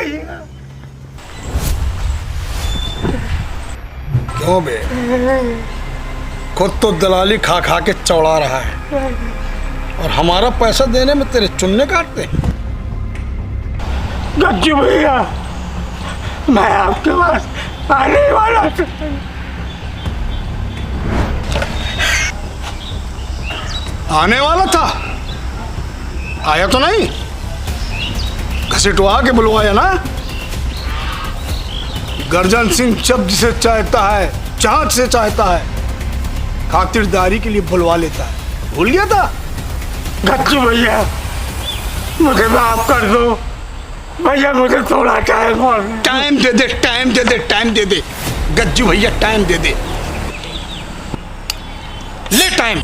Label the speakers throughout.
Speaker 1: भैया।
Speaker 2: क्यों बे? खुद तो दलाली खा खा के चौड़ा रहा है और हमारा पैसा देने में तेरे चुन्ने काटते हैं।
Speaker 1: गज्जू भैया, मैं आपके पास आने वाला था।
Speaker 2: आने वाला था? आया तो नहीं? घसीटवा के बुलवाया ना? गर्जन सिंह जब जिसे चाहता है, चाहत से चाहता है, खातिरदारी के लिए बुलवा लेता है। भूल गया था?
Speaker 1: गज्जू भैया, मुझे माफ कर दो भैया, मुझे थोड़ा टाइम और।
Speaker 2: टाइम दे दे, टाइम दे दे, टाइम दे दे गज्जू भैया, टाइम दे दे। ले टाइम।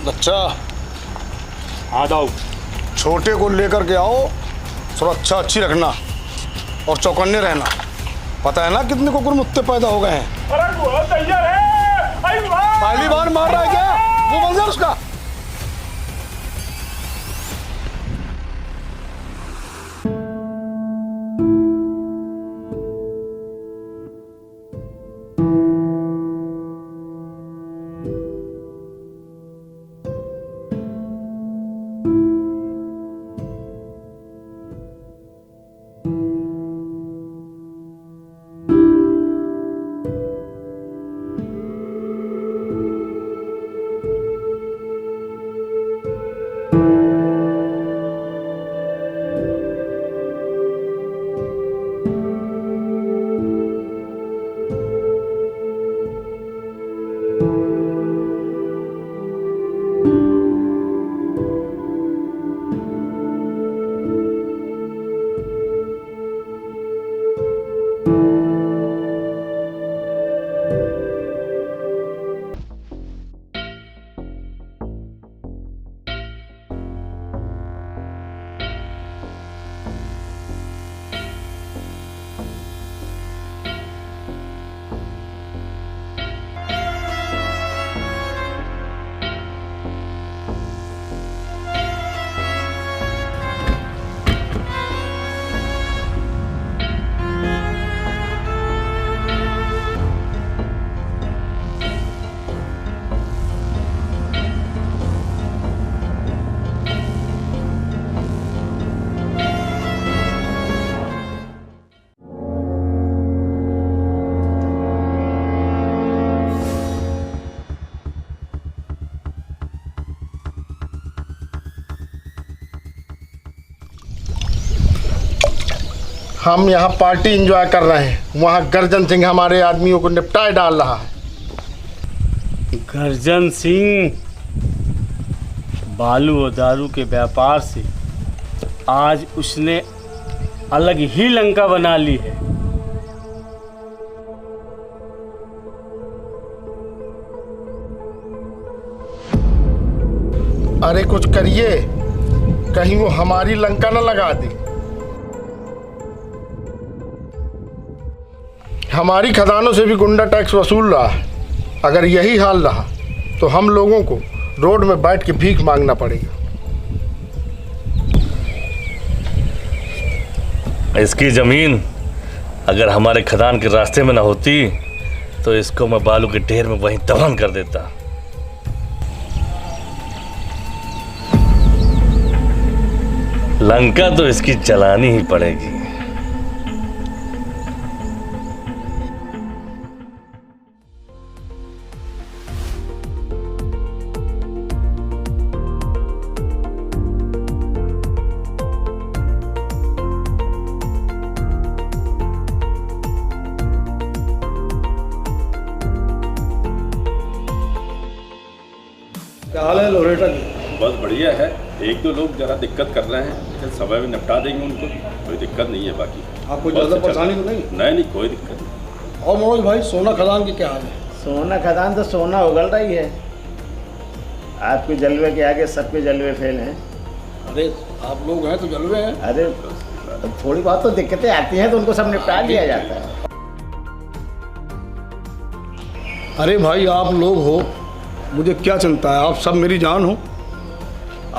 Speaker 2: अच्छा
Speaker 3: आ जाओ।
Speaker 2: छोटे को लेकर के आओ, सुरक्षा अच्छी रखना और चौकन्ने रहना। पता है ना कितने कुकुर मुत्ते पैदा हो गए हैं।
Speaker 3: अरे वो तैयार है।
Speaker 2: पहली बार मार रहा है क्या वो मंजर उसका? हम यहाँ पार्टी एंजॉय कर रहे हैं, वहाँ गर्जन सिंह हमारे आदमियों को निपटाए डाल रहा है।
Speaker 3: गर्जन सिंह बालू और दारू के व्यापार से आज उसने अलग ही लंका बना ली है।
Speaker 2: अरे कुछ करिए, कहीं वो हमारी लंका न लगा दे। हमारी खदानों से भी गुंडा टैक्स वसूल रहा है। अगर यही हाल रहा तो हम लोगों को रोड में बैठ के भीख मांगना पड़ेगा।
Speaker 4: इसकी जमीन अगर हमारे खदान के रास्ते में ना होती तो इसको मैं बालू के ढेर में वहीं दफन कर देता। लंका तो इसकी जलानी ही पड़ेगी।
Speaker 2: क्या हाल है लोरेटा जी?
Speaker 5: बस बढ़िया है। एक दो लोग जरा दिक्कत कर रहे हैं, लेकिन समय में निपटा देंगे उनको, कोई दिक्कत नहीं है। बाकी
Speaker 2: आपको ज़्यादा परेशानी तो नहीं?
Speaker 5: नहीं, कोई दिक्कत नहीं।
Speaker 2: और मनोज भाई, सोना खदान की क्या हाल है?
Speaker 6: सोना खदान तो सोना उगल रही है। आपके जलवे के आगे सबके जलवे फेल हैं।
Speaker 2: अरे आप लोग हैं तो जलवे हैं।
Speaker 6: अरे थोड़ी बहुत तो दिक्कतें आती हैं तो उनको सब निपटा दिया जाता है।
Speaker 2: अरे भाई आप लोग हो, मुझे क्या चिंता है, आप सब मेरी जान हो।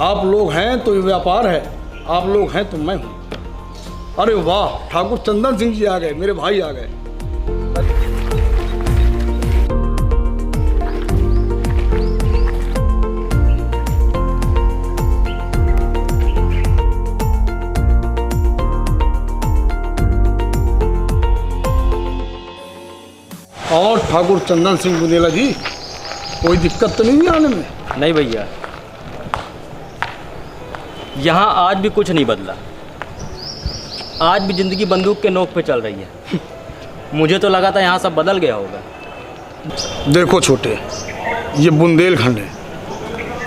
Speaker 2: आप लोग हैं तो ये व्यापार है, आप लोग हैं तो मैं हूँ। अरे वाह, ठाकुर चंदन सिंह जी आ गए, मेरे भाई आ गए। और ठाकुर चंदन सिंह बुंदेला जी, कोई दिक्कत तो नहीं है आने में?
Speaker 7: नहीं भैया, यहाँ आज भी कुछ नहीं बदला। आज भी जिंदगी बंदूक के नोक पे चल रही है। मुझे तो लगा था यहाँ सब बदल गया होगा।
Speaker 2: देखो छोटे, ये बुंदेलखंड है,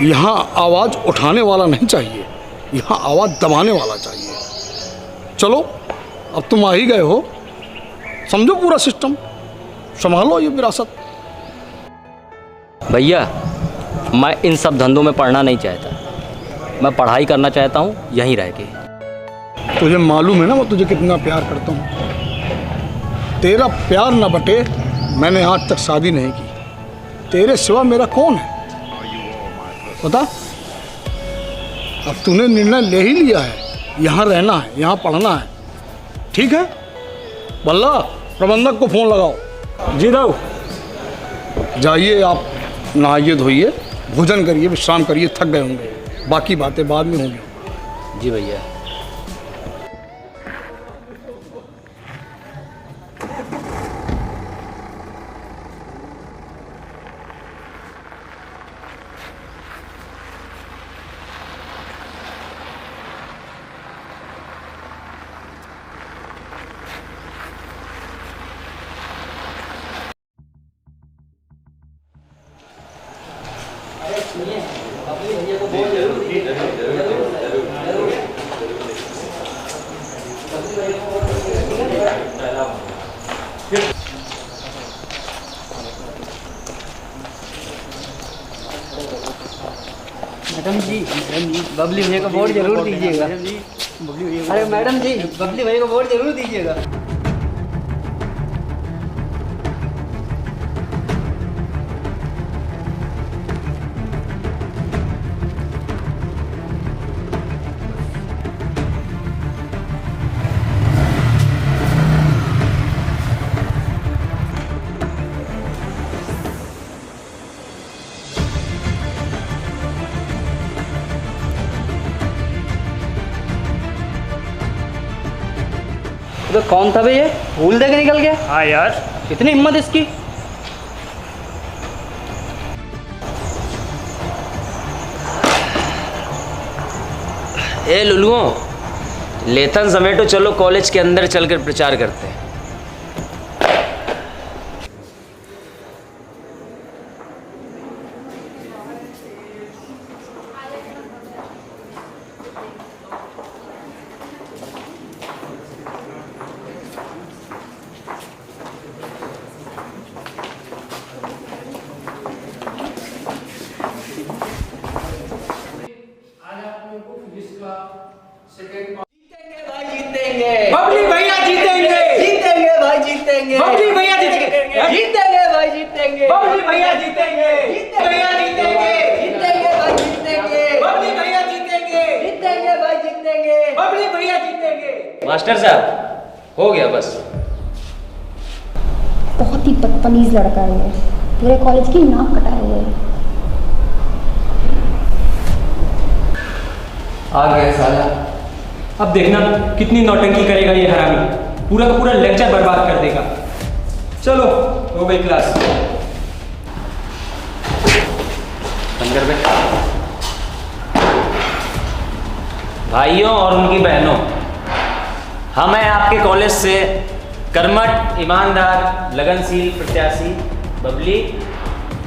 Speaker 2: यहाँ आवाज़ उठाने वाला नहीं चाहिए, यहाँ आवाज़ दबाने वाला चाहिए। चलो अब तुम आ ही गए हो, समझो पूरा सिस्टम, संभालो ये विरासत।
Speaker 7: भैया, मैं इन सब धंधों में पढ़ना नहीं चाहता, मैं पढ़ाई करना चाहता हूँ यहीं रह के।
Speaker 2: तुझे मालूम है ना मैं तुझे कितना प्यार करता हूँ। तेरा प्यार न बटे, मैंने आज तक शादी नहीं की। तेरे सिवा मेरा कौन है बता? अब तूने निर्णय ले ही लिया है, यहाँ रहना है, यहाँ पढ़ना है, ठीक है? बल्ला, प्रबंधक को फ़ोन लगाओ।
Speaker 3: जी दाऊ।
Speaker 2: जाइए आप, नहाइए धोइए, भोजन करिए, विश्राम करिए, थक गए होंगे, बाकी बातें बाद में होंगी।
Speaker 7: जी भैया।
Speaker 8: मैडम जी, बबली भैया को वोट जरूर दीजिएगा। अरे मैडम जी, बबली भैया को वोट जरूर दीजिएगा। तो कौन था भैया, भूल दे के निकल गया?
Speaker 3: हाँ यार,
Speaker 8: कितनी हिम्मत इसकी।
Speaker 9: ए लुलुओं, लेथन समेटो, चलो कॉलेज के अंदर चलकर प्रचार करते हैं।
Speaker 8: बबली भैया जीतेंगे, जीतेंगे भाई जीतेंगे, बबली भैया जीतेंगे, जीतेंगे भाई जीतेंगे, बबली भैया जीतेंगे, भैया जीतेंगे, जीतेंगे भाई जीतेंगे, बबली भैया जीतेंगे, जीतेंगे भाई जीतेंगे, बबली भैया जीतेंगे।
Speaker 9: मास्टर साहब, हो गया बस।
Speaker 10: बहुत ही बदतमीज लड़का है ये, पूरे कॉलेज की नाक कटाए हुए है।
Speaker 7: आ गया साला। अब देखना कितनी नौटंकी करेगा ये हरामी, पूरा का पूरा लेक्चर बर्बाद कर देगा। चलो हो गई क्लास।
Speaker 9: अंदर बैठ। भाइयों और उनकी बहनों, हम हैं आपके कॉलेज से कर्मठ, ईमानदार, लगनशील प्रत्याशी बबली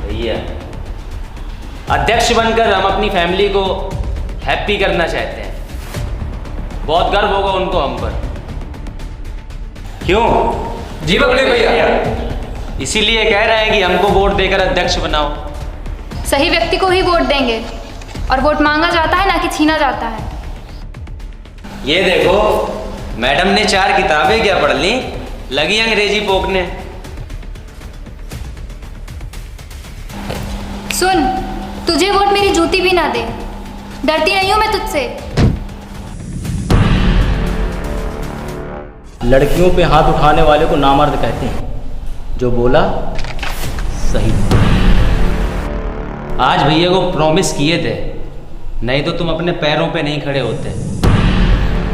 Speaker 9: भैया। अध्यक्ष बनकर हम अपनी फैमिली को हैप्पी करना चाहते हैं। बहुत गर्व होगा उनको हम पर। क्यों?
Speaker 7: जी बबली भैया।
Speaker 9: इसीलिए कह रहे हैं कि हमको वोट देकर अध्यक्ष बनाओ।
Speaker 10: सही व्यक्ति को ही वोट देंगे, और वोट मांगा जाता है ना कि छीना जाता है।
Speaker 9: ये देखो, मैडम ने 4 किताबें क्या पढ़ ली, लगी अंग्रेजी पोकने।
Speaker 10: सुन, तुझे वोट मेरी जूती भी ना दे, डरती नहीं हूँ मैं तुझसे।
Speaker 7: लड़कियों पे हाथ उठाने वाले को नामर्द कहते हैं। जो बोला सही।
Speaker 9: आज भैया को प्रॉमिस किए थे, नहीं तो तुम अपने पैरों पे नहीं खड़े होते।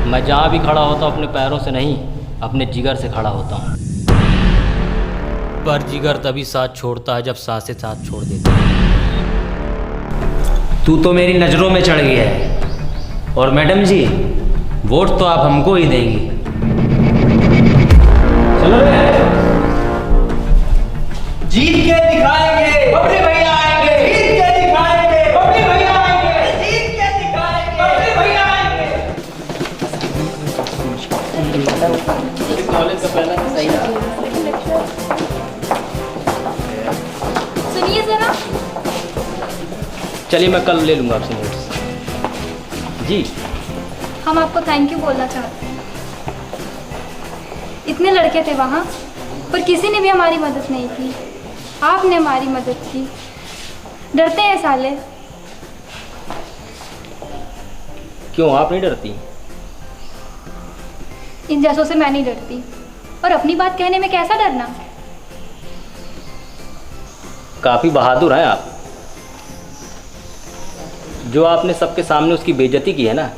Speaker 7: मैं जहाँ भी खड़ा होता हूँ अपने पैरों से नहीं, अपने जिगर से खड़ा होता हूँ। पर जिगर तभी साथ छोड़ता है जब सांसें साथ छोड़ देती है।
Speaker 9: तू तो मेरी नज़रों में चढ़ गया है। और मैडम जी, वोट तो आप हमको ही देंगी। चलो रे।
Speaker 8: जीत के दिखाएंगे, बबली भैया आएंगे। जीत के दिखाएंगे, बबली भैया आएंगे। जीत के दिखाएंगे, बबली भैया आएंगे।
Speaker 10: सुनिए जरा।
Speaker 7: चलिए मैं कल ले लूँगा आपसे नोट्स। जी।
Speaker 10: हम आपको थैंक यू बोलना चाहते हैं। इतने लड़के थे वहाँ, पर किसी ने भी हमारी मदद नहीं की। आपने हमारी मदद की। डरते हैं साले।
Speaker 7: क्यों, आप नहीं डरती?
Speaker 10: इन जैसों से मैं नहीं डरती। और अपनी बात कहने में कैसा डरना।
Speaker 7: काफ़ी बहादुर हैं आप। जो आपने सबके सामने उसकी बेइज्जती की है ना,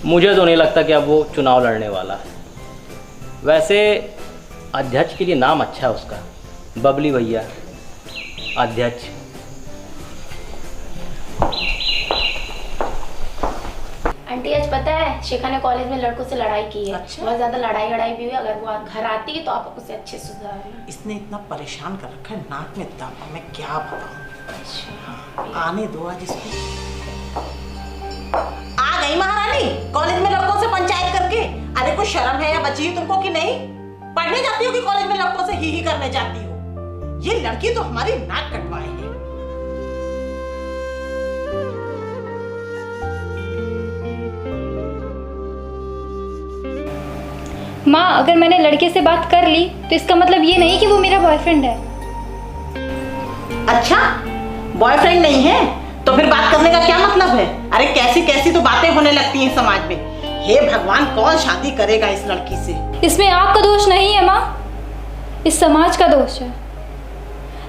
Speaker 7: मुझे तो नहीं लगता कि अब वो चुनाव लड़ने वाला है। वैसे अध्यक्ष के लिए नाम अच्छा है उसका, बबली भैया अध्यक्ष।
Speaker 11: आंटी आज पता है शिखा ने कॉलेज में लड़कों से लड़ाई की है।
Speaker 12: अच्छा?
Speaker 11: बहुत ज्यादा लड़ाई भी हुई। अगर वो घर आती है तो आप उसे अच्छे से सुधारना।
Speaker 12: इसने इतना परेशान कर रखा है, नाक में दम है, मैं क्या बताऊं।
Speaker 11: अच्छा
Speaker 12: आने दो आज इसको। आ गई महारानी कॉलेज में लड़कों से पंचायत करके। अरे कोई शर्म है या बची है तुमको कि नहीं? पढ़ने जाती हो कि कॉलेज में लड़कों से ही करने जाती हो? ये लड़की तो हमारी नाक कटवाए है।
Speaker 10: माँ, अगर मैंने लड़के से बात कर ली तो इसका मतलब ये नहीं कि वो मेरा बॉयफ्रेंड है।
Speaker 12: अच्छा, बॉयफ्रेंड नहीं है तो फिर बात करने का क्या मतलब है? अरे कैसी कैसी तो बातें होने लगती हैं समाज में। हे भगवान, कौन शादी करेगा इस लड़की से?
Speaker 10: इसमें आपका दोष नहीं है माँ, इस समाज का दोष है।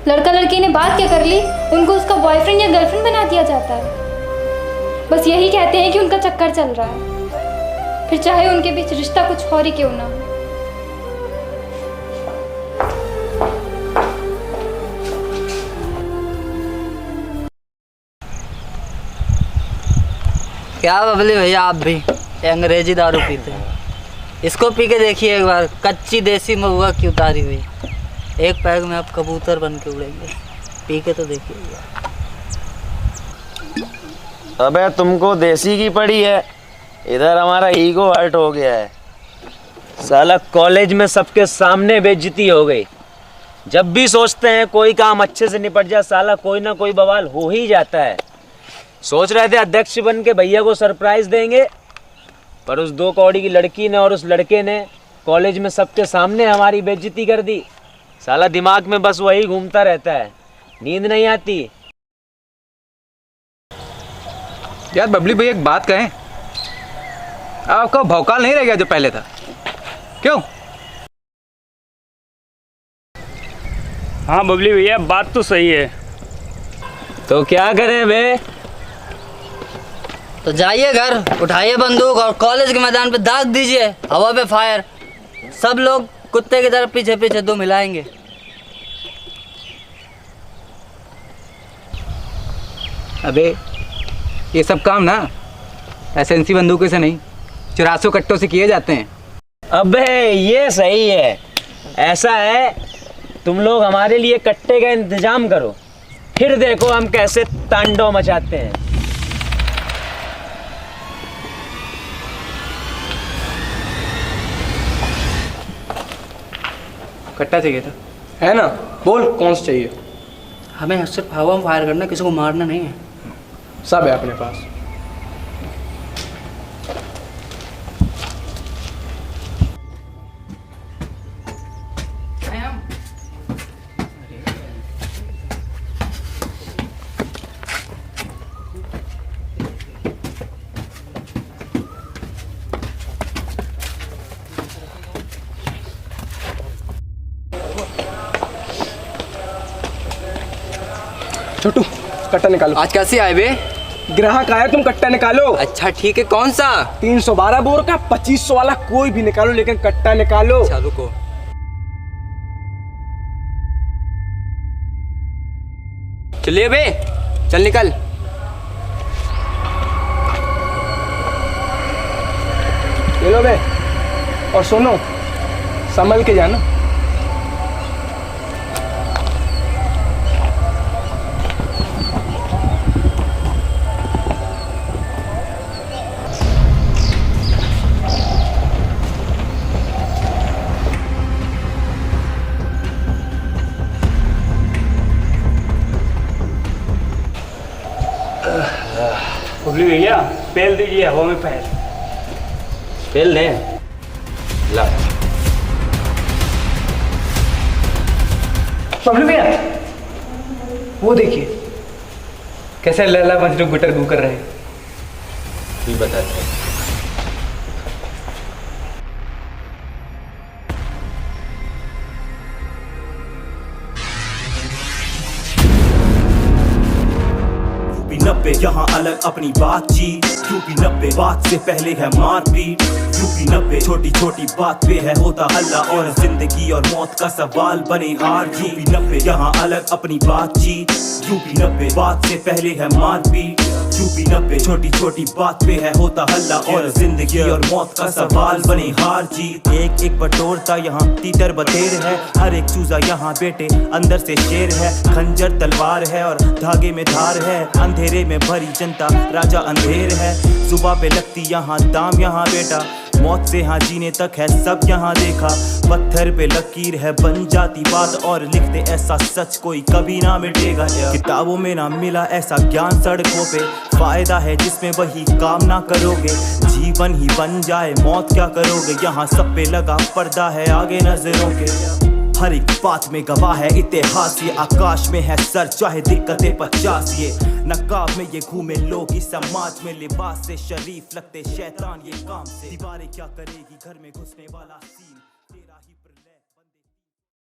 Speaker 10: लड़का लड़की ने बात क्या कर ली, उनको उसका बॉयफ्रेंड या गर्लफ्रेंड बना दिया जाता है। बस यही कहते हैं कि उनका चक्कर चल रहा है, फिर चाहे उनके बीच रिश्ता कुछ और ही क्यों ना हो।
Speaker 8: क्या बबली भैया, आप भी अंग्रेजी दारू पीते हैं? इसको पी के देखिए एक बार, कच्ची देसी महुआ की उतारी हुई। एक पैग में आप कबूतर बन के उड़ेंगे। पी के तो देखिए।
Speaker 13: अबे तुमको देसी की पड़ी है, इधर हमारा ईगो हर्ट हो गया है।
Speaker 9: साला कॉलेज में सबके सामने बेइज्जती हो गई। जब भी सोचते हैं कोई काम अच्छे से निपट जाए, साला कोई ना कोई बवाल हो ही जाता है। सोच रहे थे अध्यक्ष बन के भैया को सरप्राइज देंगे, पर उस 2 कौड़ी की लड़की ने और उस लड़के ने कॉलेज में सबके सामने हमारी बेइज्जती कर दी। साला दिमाग में बस वही घूमता रहता है, नींद नहीं आती।
Speaker 14: यार बबली भैया एक बात कहें, आपका भौकाल नहीं रह गया जो पहले था? क्यों?
Speaker 3: हाँ बबली भैया, बात तो सही है।
Speaker 9: तो क्या करें बे?
Speaker 8: तो जाइए घर, उठाइए बंदूक और कॉलेज के मैदान पे दाग दीजिए, हवा पे फायर। सब लोग कुत्ते की तरह पीछे पीछे दो मिलाएंगे।
Speaker 14: अबे ये सब काम ना एसएनसी बंदूकों से नहीं, 84 कट्टों से किए जाते हैं।
Speaker 9: अबे ये सही है। ऐसा है, तुम लोग हमारे लिए कट्टे का इंतजाम करो, फिर देखो हम कैसे तांडव मचाते हैं।
Speaker 14: कट्टा चाहिए था, है ना? बोल कौन सा चाहिए?
Speaker 8: हमें सिर्फ हवा में फायर करना, किसी को मारना नहीं है।
Speaker 14: सब है अपने पास।
Speaker 8: छोटू कट्टा निकालो।
Speaker 14: आज कैसे आए बे?
Speaker 8: ग्राहक आया, तुम कट्टा निकालो।
Speaker 14: अच्छा ठीक है, कौन सा?
Speaker 8: 312 बोर का 2500 वाला कोई भी निकालो, लेकिन कट्टा निकालो।
Speaker 14: अच्छा रुको। चलिए बे, चल निकल।
Speaker 8: ले लो बे, और सुनो संभल के जाना।
Speaker 3: बबली भैया पहल दीजिए, हवा में पहल।
Speaker 7: फेल दे ला।
Speaker 8: बबलू भैया वो देखिए कैसे लैला मजनू गुटर गू कर रहे हैं।
Speaker 7: तू बता दे।
Speaker 15: यूपी 90 यहाँ अलग अपनी बातचीत। यूपी 90 बात से पहले है मारपीट। यूपी 90 छोटी छोटी बात पे है होता हल्ला, और जिंदगी और मौत का सवाल बने हार जीत। यूपी 90 यहाँ अलग अपनी बातचीत। यूपी 90 बात से पहले है मारपीट। यूपी 90 छोटी छोटी बात पे है होता हल्ला, और जिंदगी और मौत का सवाल बने हार जीत। एक एक बटोरता यहाँ तीतर बतेर है, हर एक चूजा यहाँ बेटे अंदर से शेर है। खंजर तलवार है और धागे में धार है, अंधेरे में भरी जनता राजा अंधेर है। जुबा पे लगती यहाँ दाम यहाँ बेटा, मौत से हाँ जीने तक है सब यहाँ देखा। पत्थर पे लकीर है बन जाती बात, और लिखते ऐसा सच कोई कभी ना मिटेगा। किताबों में ना मिला ऐसा ज्ञान सड़कों पे, फायदा है जिसमें वही काम ना करोगे। जीवन ही बन जाए मौत क्या करोगे, यहाँ सब पे लगा पर्दा है आगे नजरों के। हर एक बात में गवाह है इतिहास, ये आकाश में है सर चाहे दिक्कतें 50। ये नकाब में ये घूमे लोग, इस समाज में लिबास से शरीफ लगते शैतान ये काम से। दीवारें क्या करेगी घर में घुसने वाला सीन।